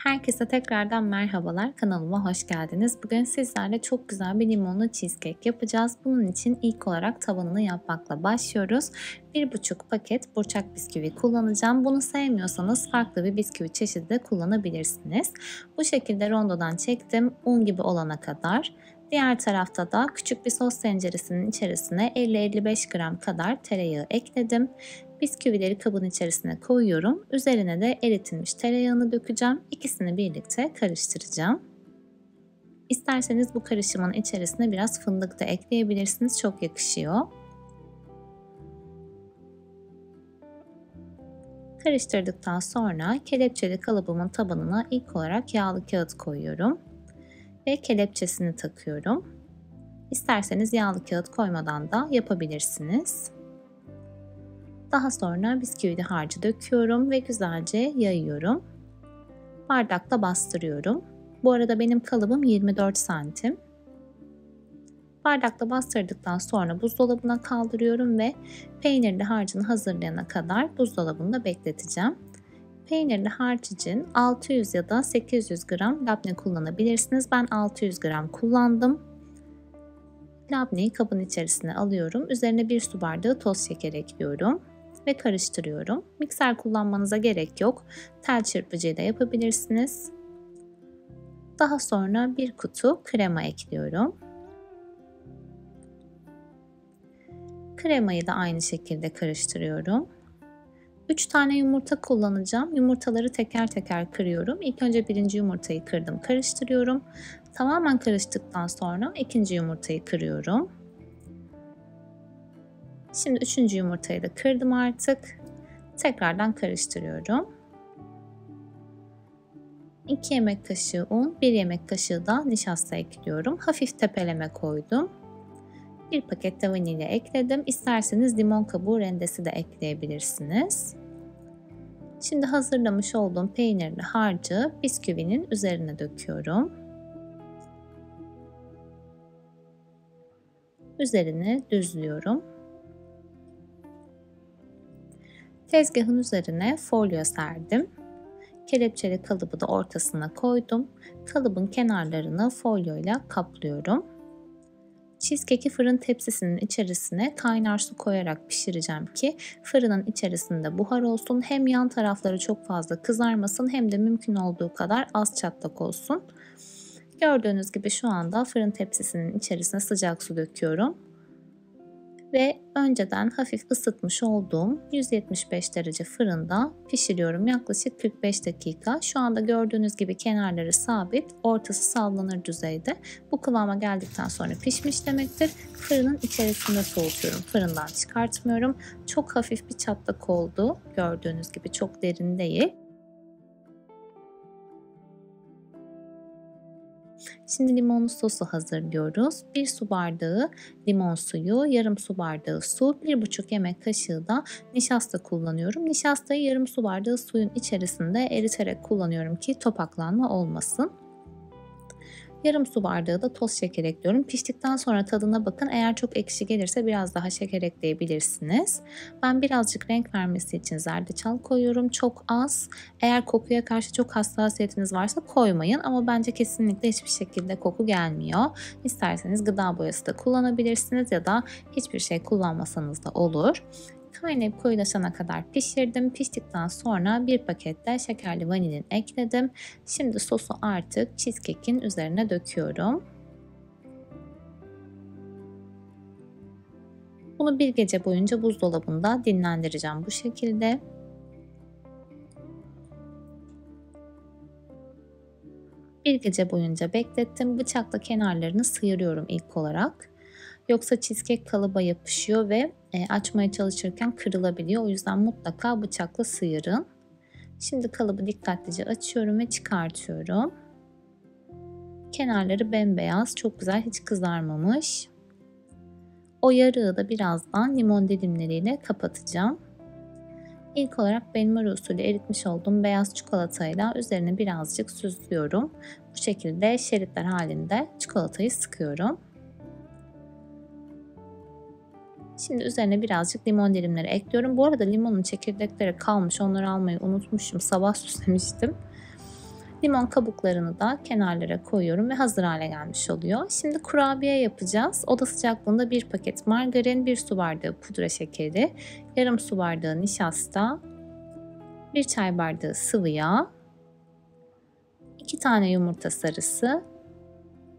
Herkese tekrardan merhabalar. Kanalıma hoş geldiniz. Bugün sizlerle çok güzel bir limonlu cheesecake yapacağız. Bunun için ilk olarak tabanını yapmakla başlıyoruz. 1,5 paket burçak bisküvi kullanacağım. Bunu sevmiyorsanız farklı bir bisküvi çeşidi de kullanabilirsiniz. Bu şekilde rondodan çektim un gibi olana kadar. Diğer tarafta da küçük bir sos tenceresinin içerisine 50-55 gram kadar tereyağı ekledim. Bisküvileri kabın içerisine koyuyorum. Üzerine de eritilmiş tereyağını dökeceğim. İkisini birlikte karıştıracağım. İsterseniz bu karışımın içerisine biraz fındık da ekleyebilirsiniz. Çok yakışıyor. Karıştırdıktan sonra kelepçeli kalıbımın tabanına ilk olarak yağlı kağıt koyuyorum. Ve kelepçesini takıyorum. İsterseniz yağlı kağıt koymadan da yapabilirsiniz. Daha sonra bisküvili harcı döküyorum ve güzelce yayıyorum. Bardakla bastırıyorum. Bu arada benim kalıbım 24 santim. Bardakla bastırdıktan sonra buzdolabına kaldırıyorum ve peynirli harcını hazırlayana kadar buzdolabında bekleteceğim. Peynirli harç için 600 ya da 800 gram labne kullanabilirsiniz. Ben 600 gram kullandım. Labneyi kabın içerisine alıyorum. Üzerine 1 su bardağı toz şeker ekliyorum ve karıştırıyorum. Mikser kullanmanıza gerek yok. Tel çırpıcıyla yapabilirsiniz. Daha sonra 1 kutu krema ekliyorum. Kremayı da aynı şekilde karıştırıyorum. 3 tane yumurta kullanacağım. Yumurtaları teker teker kırıyorum. İlk önce birinci yumurtayı kırdım, karıştırıyorum. Tamamen karıştıktan sonra ikinci yumurtayı kırıyorum. Şimdi üçüncü yumurtayı da kırdım artık. Tekrardan karıştırıyorum. 2 yemek kaşığı un, 1 yemek kaşığı da nişasta ekliyorum. Hafif tepeleme koydum. 1 paket de vanilya ekledim. İsterseniz limon kabuğu rendesi de ekleyebilirsiniz. Şimdi hazırlamış olduğum peynirli harcı bisküvinin üzerine döküyorum. Üzerine düzlüyorum. Tezgahın üzerine folyo serdim. Kelepçeli kalıbı da ortasına koydum. Kalıbın kenarlarını folyoyla kaplıyorum. Cheesecake'i fırın tepsisinin içerisine kaynar su koyarak pişireceğim ki fırının içerisinde buhar olsun. Hem yan tarafları çok fazla kızarmasın hem de mümkün olduğu kadar az çatlak olsun. Gördüğünüz gibi şu anda fırın tepsisinin içerisine sıcak su döküyorum. Ve önceden hafif ısıtmış olduğum 175 derece fırında pişiriyorum. Yaklaşık 45 dakika. Şu anda gördüğünüz gibi kenarları sabit, ortası sallanır düzeyde. Bu kıvama geldikten sonra pişmiş demektir. Fırının içerisinde soğutuyorum. Fırından çıkartmıyorum. Çok hafif bir çatlak oldu. Gördüğünüz gibi çok derin değil. Şimdi limonlu sosu hazırlıyoruz. 1 su bardağı limon suyu, yarım su bardağı su, 1,5 yemek kaşığı da nişasta kullanıyorum. Nişastayı yarım su bardağı suyun içerisinde eriterek kullanıyorum ki topaklanma olmasın. Yarım su bardağı da toz şeker ekliyorum. Piştikten sonra tadına bakın. Eğer çok ekşi gelirse biraz daha şeker ekleyebilirsiniz. Ben birazcık renk vermesi için zerdeçal koyuyorum. Çok az. Eğer kokuya karşı çok hassasiyetiniz varsa koymayın. Ama bence kesinlikle hiçbir şekilde koku gelmiyor. İsterseniz gıda boyası da kullanabilirsiniz ya da hiçbir şey kullanmasanız da olur. Kaynayıp koyulaşana kadar pişirdim. Piştikten sonra 1 paket de şekerli vanilin ekledim. Şimdi sosu artık cheesecake'in üzerine döküyorum. Bunu bir gece boyunca buzdolabında dinlendireceğim bu şekilde. Bir gece boyunca beklettim. Bıçakla kenarlarını sıyırıyorum ilk olarak. Yoksa cheesecake kalıba yapışıyor ve açmaya çalışırken kırılabiliyor. O yüzden mutlaka bıçakla sıyırın. Şimdi kalıbı dikkatlice açıyorum ve çıkartıyorum. Kenarları bembeyaz, çok güzel, hiç kızarmamış. O yarığı da birazdan limon dilimleriyle kapatacağım. İlk olarak benmari usulü eritmiş olduğum beyaz çikolatayla üzerine birazcık süslüyorum. Bu şekilde şeritler halinde çikolatayı sıkıyorum. Şimdi üzerine birazcık limon dilimleri ekliyorum. Bu arada limonun çekirdekleri kalmış. Onları almayı unutmuşum. Sabah süslemiştim. Limon kabuklarını da kenarlara koyuyorum ve hazır hale gelmiş oluyor. Şimdi kurabiye yapacağız. Oda sıcaklığında 1 paket margarin, 1 su bardağı pudra şekeri, yarım su bardağı nişasta, 1 çay bardağı sıvı yağ, 2 tane yumurta sarısı,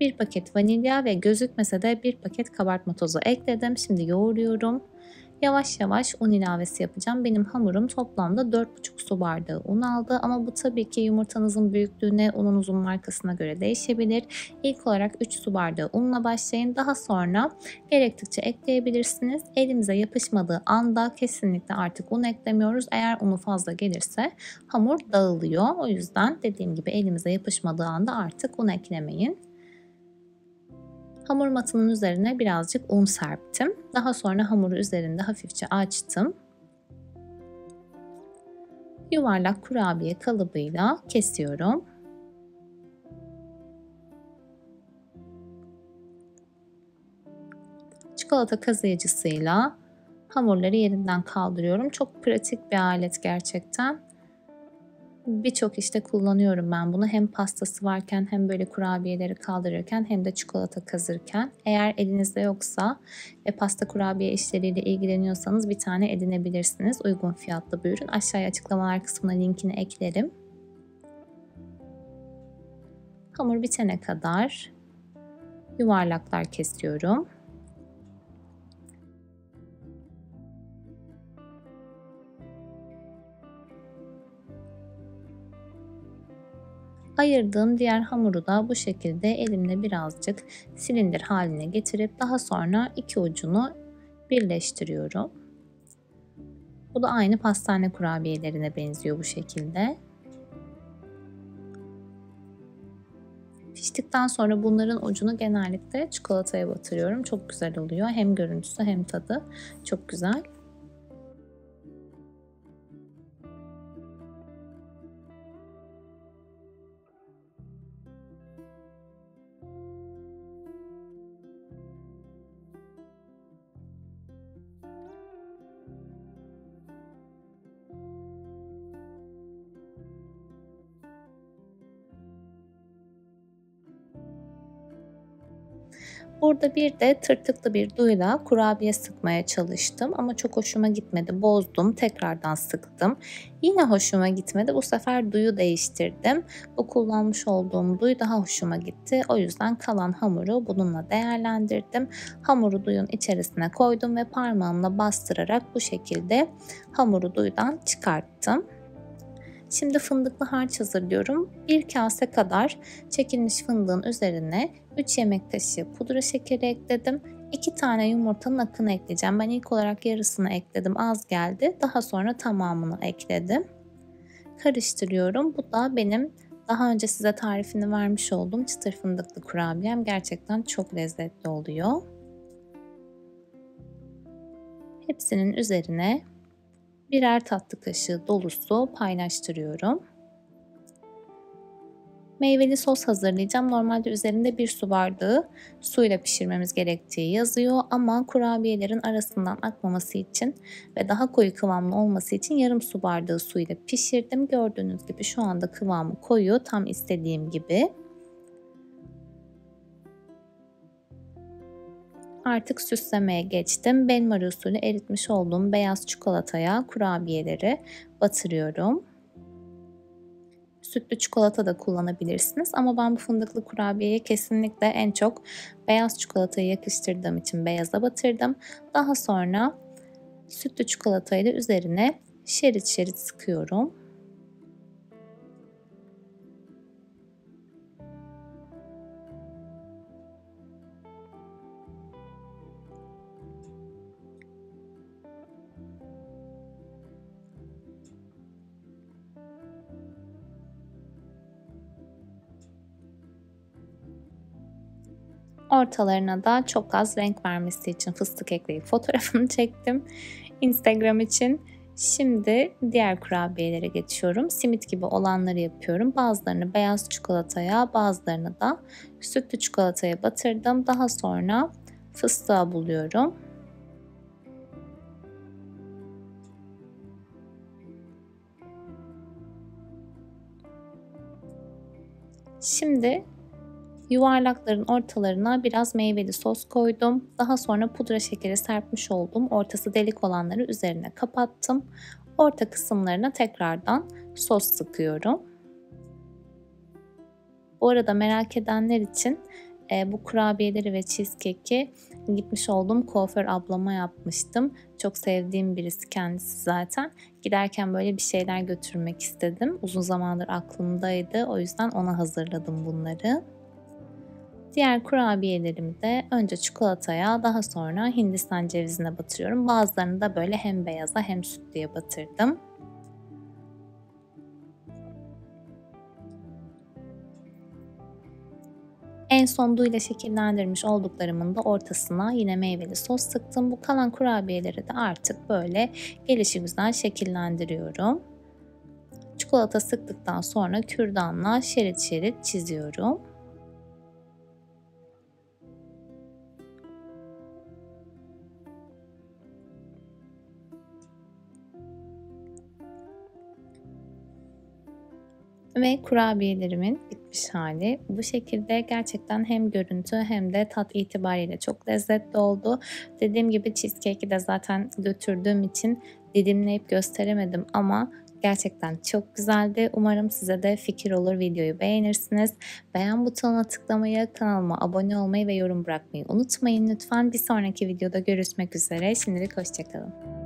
1 paket vanilya ve gözükmese de 1 paket kabartma tozu ekledim. Şimdi yoğuruyorum. Yavaş yavaş un ilavesi yapacağım. Benim hamurum toplamda 4,5 su bardağı un aldı ama bu tabii ki yumurtanızın büyüklüğüne, ununuzun markasına göre değişebilir. İlk olarak 3 su bardağı unla başlayın. Daha sonra gerektikçe ekleyebilirsiniz. Elimize yapışmadığı anda kesinlikle artık un eklemiyoruz. Eğer unu fazla gelirse hamur dağılıyor. O yüzden dediğim gibi elimize yapışmadığı anda artık un eklemeyin. Hamur matının üzerine birazcık un serptim. Daha sonra hamuru üzerinde hafifçe açtım. Yuvarlak kurabiye kalıbıyla kesiyorum. Çikolata kazıyıcısıyla hamurları yerinden kaldırıyorum. Çok pratik bir alet gerçekten. Birçok işte kullanıyorum ben bunu. Hem pastası varken hem böyle kurabiyeleri kaldırırken hem de çikolata kazırken. Eğer elinizde yoksa ve pasta kurabiye işleriyle ilgileniyorsanız bir tane edinebilirsiniz. Uygun fiyatlı bir ürün. Aşağıya açıklamalar kısmına linkini eklerim. Hamur bitene kadar yuvarlaklar kesiyorum. Ayırdığım diğer hamuru da bu şekilde elimle birazcık silindir haline getirip daha sonra iki ucunu birleştiriyorum. Bu da aynı pastane kurabiyelerine benziyor bu şekilde. Piştikten sonra bunların ucunu genellikle çikolataya batırıyorum. Çok güzel oluyor. Hem görüntüsü hem tadı çok güzel. Burada bir de tırtıklı bir duyla kurabiye sıkmaya çalıştım ama çok hoşuma gitmedi. Bozdum, tekrardan sıktım. Yine hoşuma gitmedi. Bu sefer duyu değiştirdim. Bu kullanmış olduğum duy daha hoşuma gitti. O yüzden kalan hamuru bununla değerlendirdim. Hamuru duyun içerisine koydum ve parmağımla bastırarak bu şekilde hamuru duydan çıkarttım. Şimdi fındıklı harç hazırlıyorum. 1 kase kadar çekilmiş fındığın üzerine 3 yemek kaşığı pudra şekeri ekledim. 2 tane yumurtanın akını ekleyeceğim. Ben ilk olarak yarısını ekledim, az geldi. Daha sonra tamamını ekledim. Karıştırıyorum. Bu da benim daha önce size tarifini vermiş olduğum çıtır fındıklı kurabiyem. Gerçekten çok lezzetli oluyor. Hepsinin üzerine birer tatlı kaşığı dolusu paylaştırıyorum. Meyveli sos hazırlayacağım. Normalde üzerinde 1 su bardağı suyla pişirmemiz gerektiği yazıyor ama kurabiyelerin arasından akmaması için ve daha koyu kıvamlı olması için yarım su bardağı suyla pişirdim. Gördüğünüz gibi şu anda kıvamı koyu, tam istediğim gibi. Artık süslemeye geçtim. Benmari usulü eritmiş olduğum beyaz çikolataya kurabiyeleri batırıyorum. Sütlü çikolata da kullanabilirsiniz ama ben bu fındıklı kurabiyeye kesinlikle en çok beyaz çikolatayı yakıştırdığım için beyaza batırdım. Daha sonra sütlü çikolatayı da üzerine şerit şerit sıkıyorum. Ortalarına da çok az renk vermesi için fıstık ekleyip fotoğrafını çektim Instagram için. Şimdi diğer kurabiyelere geçiyorum. Simit gibi olanları yapıyorum. Bazılarını beyaz çikolataya, bazılarını da sütlü çikolataya batırdım. Daha sonra fıstığa buluyorum. Şimdi yuvarlakların ortalarına biraz meyveli sos koydum. Daha sonra pudra şekeri serpmiş olduğum ortası delik olanları üzerine kapattım. Orta kısımlarına tekrardan sos sıkıyorum. Bu arada merak edenler için bu kurabiyeleri ve cheesecake'i gitmiş olduğum kuaför ablama yapmıştım. Çok sevdiğim birisi kendisi zaten. Giderken böyle bir şeyler götürmek istedim. Uzun zamandır aklımdaydı. O yüzden ona hazırladım bunları. Diğer kurabiyelerimi de önce çikolataya, daha sonra Hindistan cevizine batırıyorum. Bazılarını da böyle hem beyaza hem sütlüye batırdım. En son duyla şekillendirmiş olduklarımın da ortasına yine meyveli sos sıktım. Bu kalan kurabiyeleri de artık böyle gelişigüzel şekillendiriyorum. Çikolata sıktıktan sonra kürdanla şerit şerit çiziyorum. Ve kurabiyelerimin bitmiş hali bu şekilde. Gerçekten hem görüntü hem de tat itibariyle çok lezzetli oldu. Dediğim gibi cheesecake'i de zaten götürdüğüm için dilimleyip gösteremedim ama gerçekten çok güzeldi. Umarım size de fikir olur, videoyu beğenirsiniz. Beğen butonuna tıklamayı, kanalıma abone olmayı ve yorum bırakmayı unutmayın lütfen. Bir sonraki videoda görüşmek üzere. Şimdilik hoşça kalın.